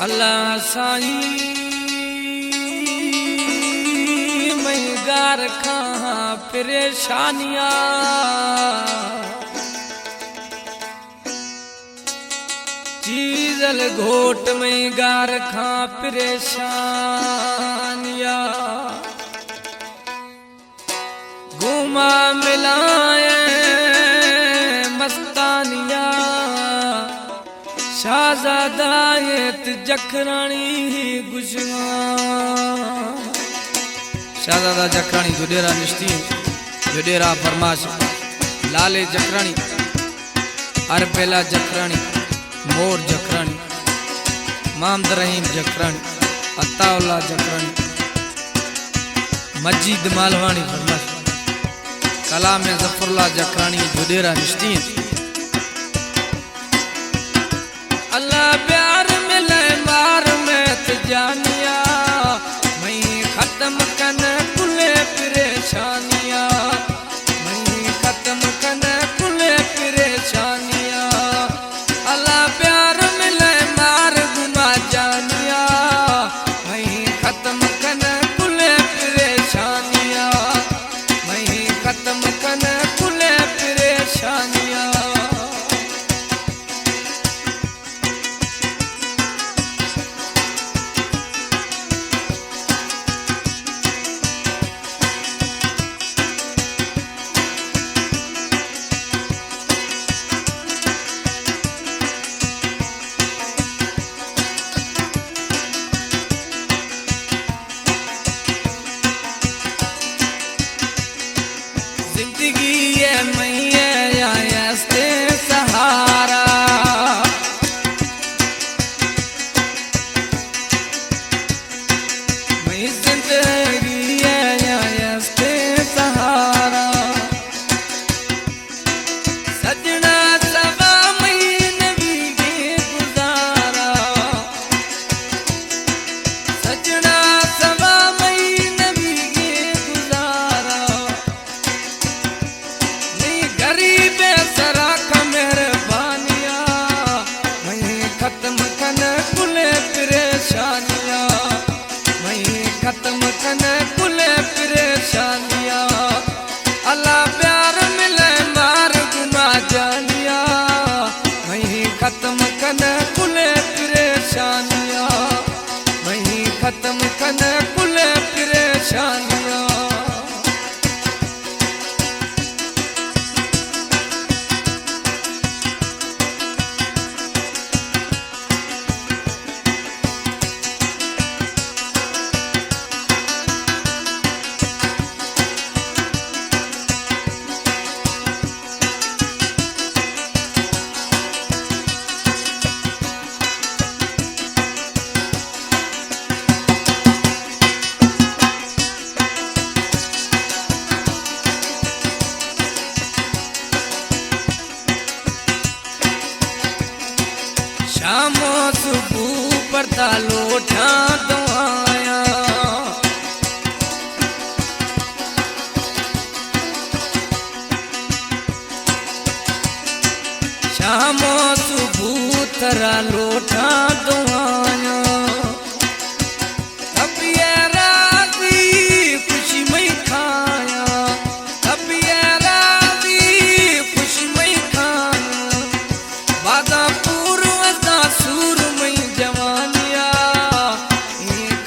अल्लाह साईं मैं गार खां परेशानियां चीजल घोट में गार खां परेशानियां घुमा मिलाए मस्तानिया शाहजादायत जखरानी गुजरा शाहजादा जखरानी जुडेरा निश्ती जुडेरा फरमाश लाले जखरानी अरपेला जखरानी मोर जखरानी मोहम्मद रहीम जखरानी अताउल्ला जखरानी मजीद मालवानी फरमाश कलाम जफरुल्ला जखरानी जुडेरा निश्ती अल्लाह प्यार मिले मार में जानिया मैं खत्म कन कुले परेशानिया मैं खत्म कन कुले परेशानिया अल्लाह प्यार मिले मार गुमा जानिया मैं खत्म कन कुले परेशानिया मैं खत्म कन कुले परेशानिया जिंदगी ये मैया से सहारा मैं जिंदगी ये से सहारा सजना सवा महीने भी गुजारा सजना सवा महीने भी गुजारा गरीब सरा का मेहरबानिया मैं खत्म कन कुले परेशानिया मैं खत्म कन कुले परेशानिया अल्लाह प्यार मिले मार गुमा जानिया मैं खत्म कन कुले परेशानिया मैं खत्म कन कुले परेशानिया शामो सुबह परता लोठा दवाया शामो सुबह तरा लोठा दवाया तब ये राती खुशी में खाया तब ये राती खुशी में खाया वादा सूर में जवानिया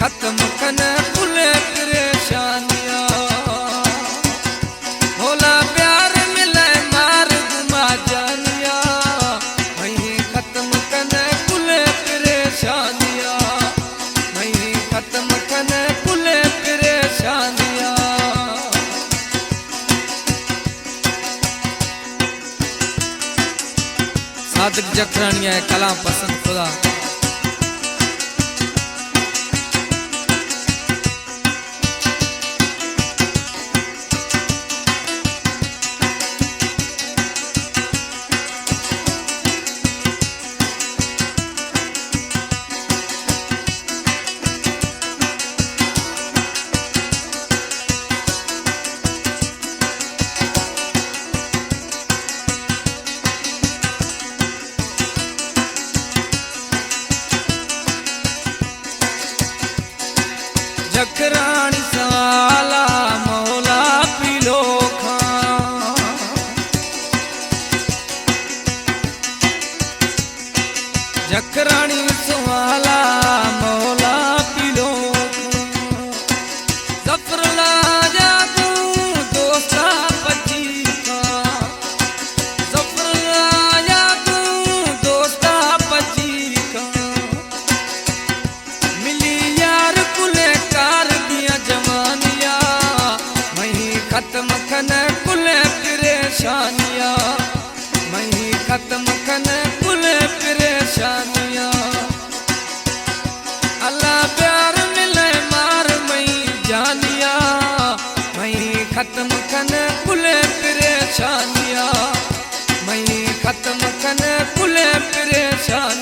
खत्म कन कुले परेशानिया होला प्यार मिले मार गुमा जानिया मैं खत्म कन कुले परेशानिया मैं खत्म कन कुले परेशानिया सादिक जखरानिया कलाम पसंद खुदा खत्म कन कुल परेशानियां, मई खत्म कन कुल परेशानियां। अल्लाह प्यार मिले मार मई जानिया, मई खत्म कन कुल परेशानियां, मई खत्म कन कुल परेशानियां।